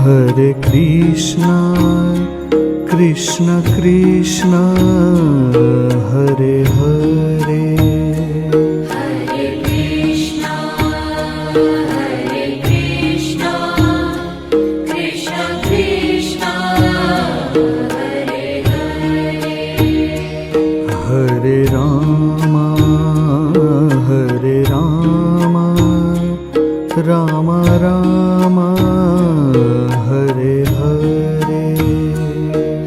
Hare Krishna, Krishna Krishna, Hare Hare. Hare Krishna, Krishna Krishna, Hare Hare. Hare Rama, Rama Rama, Hare Hare.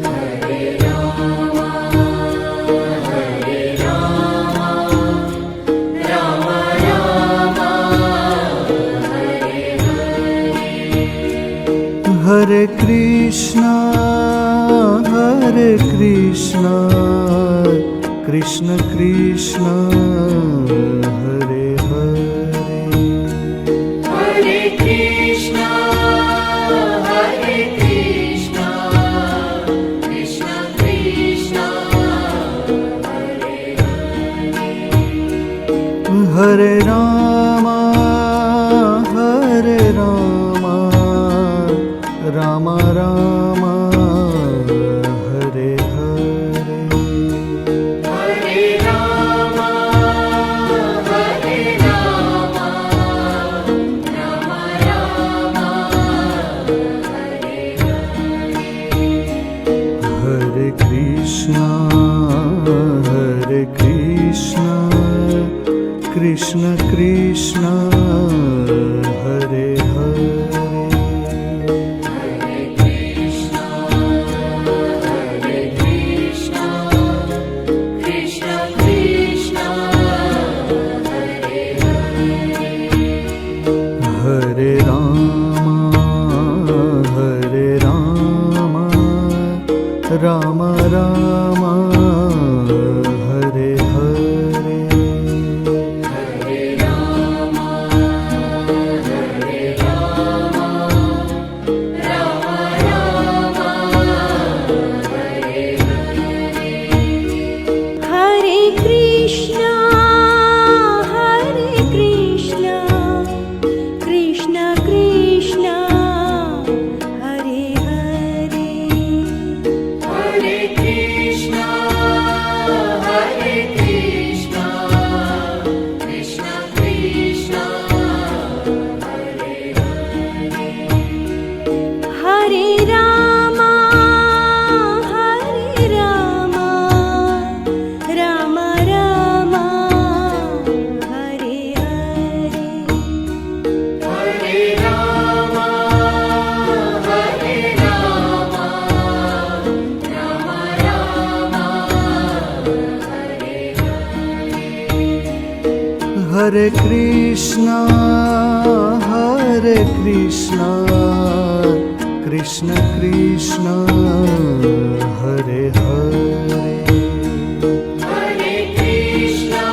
Hare Rama, Rama Rama, Hare Hare. Hare Krishna, Krishna Krishna, Hare Hare. Hare Krishna, Krishna Krishna, Hare Hare. Hare Rama, Rama Rama, Hare Hare. Hare Rama, Rama Rama, Hare Hare. Hare Krishna, Krishna Krishna, Hare Hare. Hare Krishna, Krishna Krishna, Hare Hare. Hare Rama, Rama Rama, Hare Hare. Hare Rama, Rama Rama, Hare Hare. Hare Krishna, Krishna Krishna, Hare Hare. Hare Krishna, Krishna Krishna, Hare Hare. Hare Rama, Rama Rama, Hare Hare. Hare Rama, Rama Rama, Hare Hare. Hare Krishna, Krishna Krishna, Hare Hare. Hare Krishna,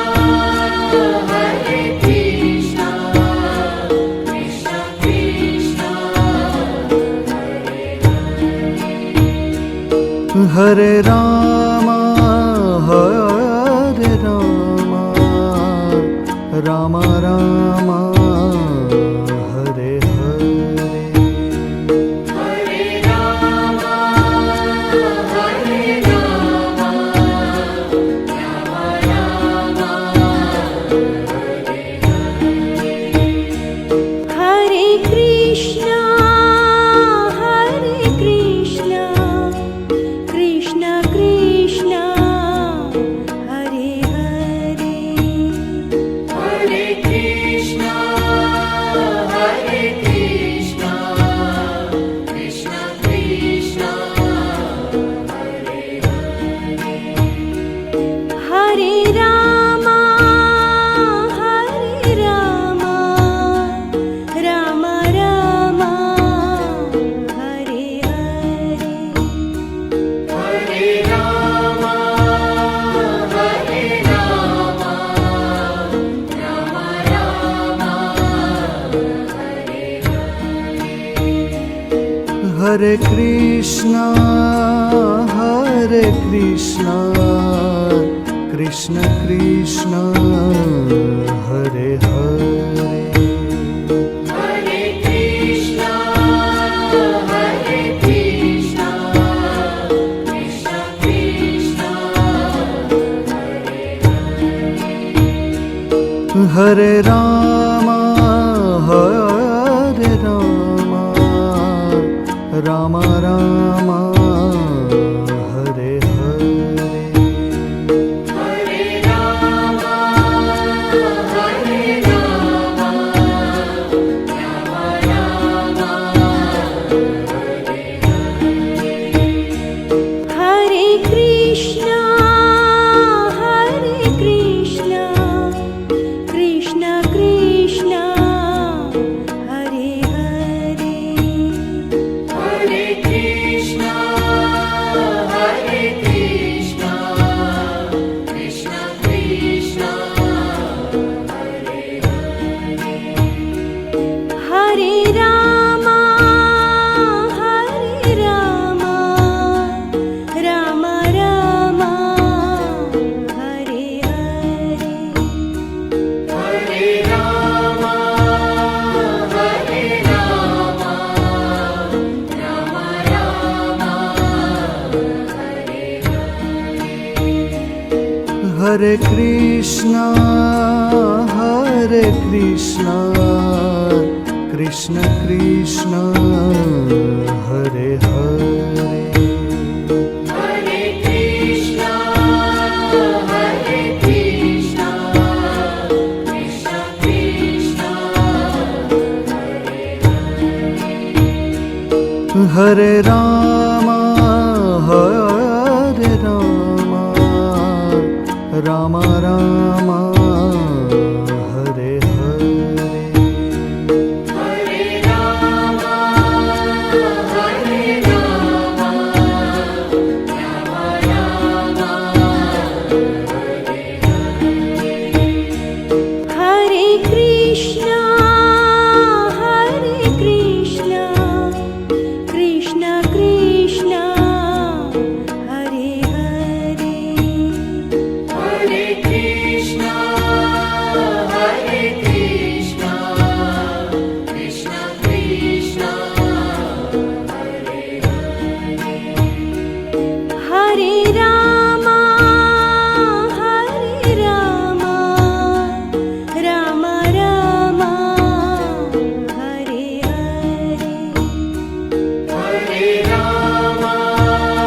Krishna Krishna, Hare Hare. Hare Rama, Rama Rama, Hare Hare. Hare Rama, Rama Rama, Hare Hare. Hare Krishna, Krishna Krishna, Hare Hare. Hare Krishna, Krishna Krishna, Hare Hare. Hare Rama, Rama Rama, Hare Hare. Hare Rama, Rama Rama, Hare Hare. Hare Krishna, Krishna Krishna, Hare Hare. Hare Hare Ram Hare Ram Ram Ram Hare Hare Hare Ram Hare Ram Ram Ram Hare Krishna Krishna Krishna Hare Hare Hare Krishna Hare Krishna Krishna Krishna Hare Hare Ram Ram Ram Hare Hare Hare Ram Hare Ram Ram Ram Hare Krishna Krishna Krishna Hare Hare Hare Krishna Hare Krishna Krishna Krishna Hare Ram Ram Ram Hare Hare Hare Ram Hare Ram Ram Ram Hare Krishna Krishna Krishna Hare Hare Hare Krishna Hare Krishna Krishna Krishna Hare Ram Ram Ram Hare Hare Hare Ram Hare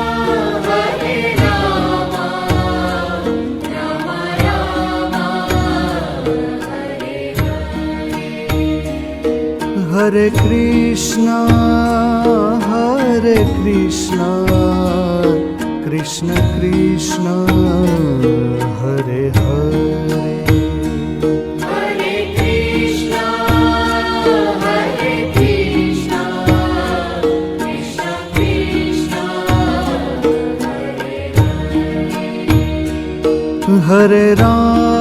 Ram Ram Ram Hare Krishna Krishna Krishna Hare Hare Hare Krishna Hare Krishna Krishna Krishna Hare Ram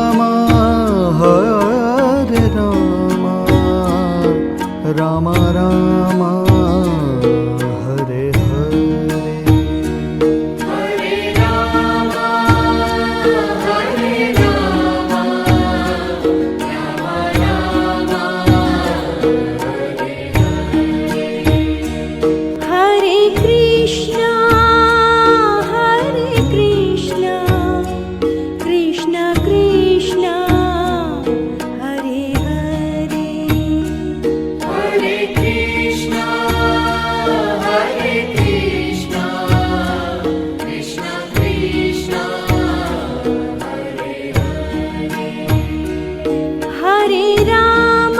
Ram Ram Hare Hare Hare Ram Hare Ram Ram Ram Hare Krishna Krishna Krishna Hare Hare Hare Krishna Hare Krishna Krishna Krishna Hare Ram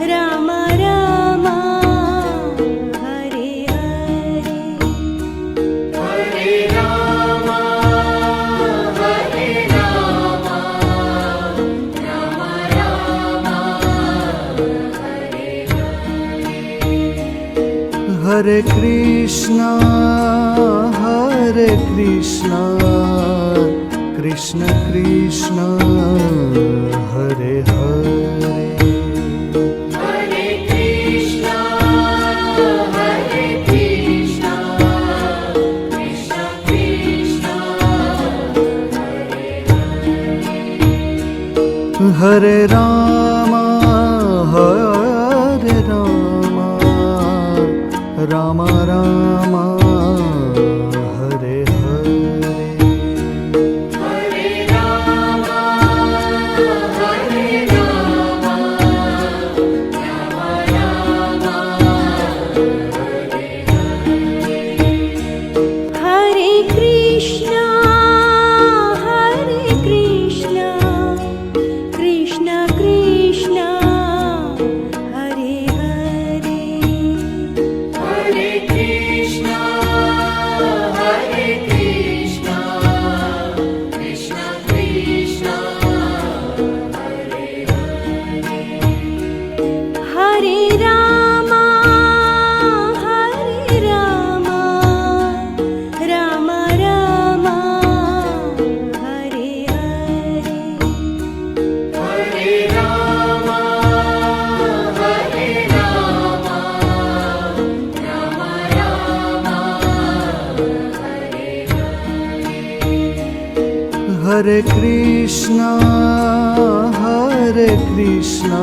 Ram Ram Hare Hare Hare Ram Hare Ram Ram Ram Hare Krishna Krishna Krishna Hare Hare Hare Krishna Hare Krishna Krishna Krishna Hare Ram Ram Ram Hare Hare Hare Hare Krishna, Hare Krishna,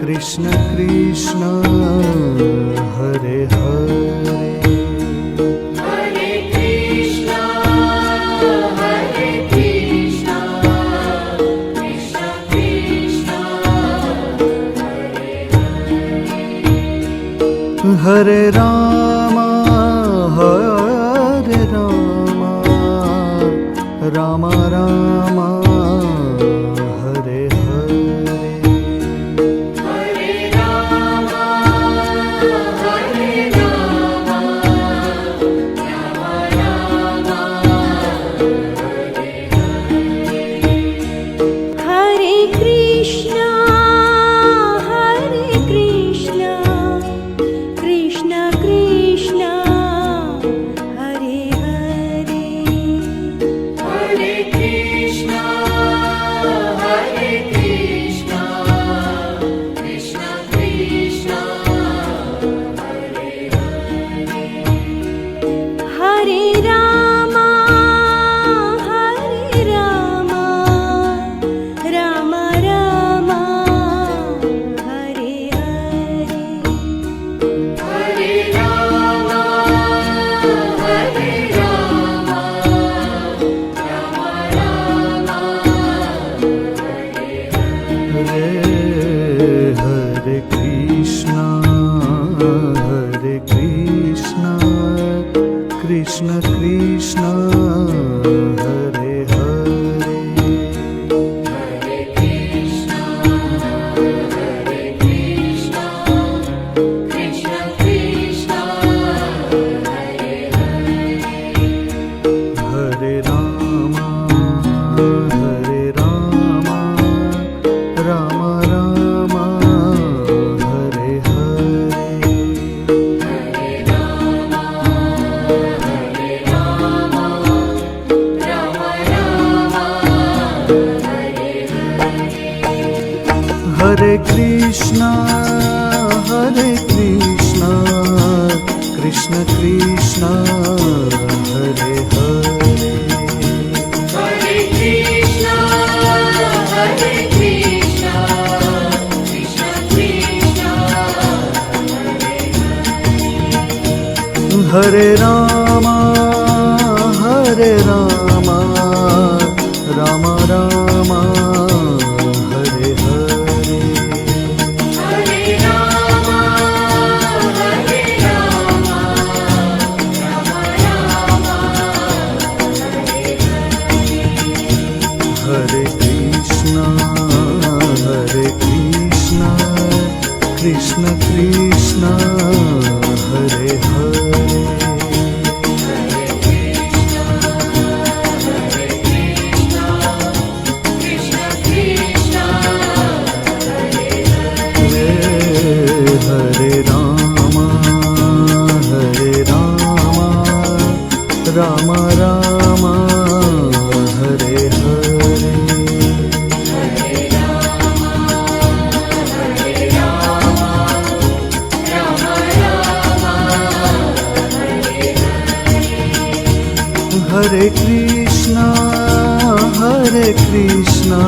Krishna Krishna, Hare Hare. Hare Krishna, Hare Krishna, Krishna Krishna, Hare Rama, Hare Rama, Rama Rama, Hare Hare. Hare Rama, Hare Rama, Rama Rama, Hare Krishna, Hare Krishna, Krishna Krishna, Hare Hare. Hare Krishna, Hare Krishna, Krishna Krishna, Hare Rama, Hare Rama, Rama Rama, Hare Hare. Hare Rama, Hare Rama, Rama Rama, Hare Krishna, Hare Krishna, Krishna Krishna, Hare Hare. Hare Krishna, Hare Krishna, Krishna Krishna, Hare Hare Rama, Hare Rama, Rama Rama, Hare Hare. Hare Krishna, Hare Krishna, Krishna Krishna, Hare Hare. Hare Krishna, Hare Krishna, Krishna Krishna, Hare Rama, Hare Rama, Rama Rama, Hare Hare. Hare Rama, Hare Rama, Rama Rama, Hare Krishna, Hare Krishna, Krishna Krishna, Hare Hare. Krishna Krishna, Hare Rama, Hare Rama, Rama Rama, Hare Hare. Hare Krishna, Hare Krishna,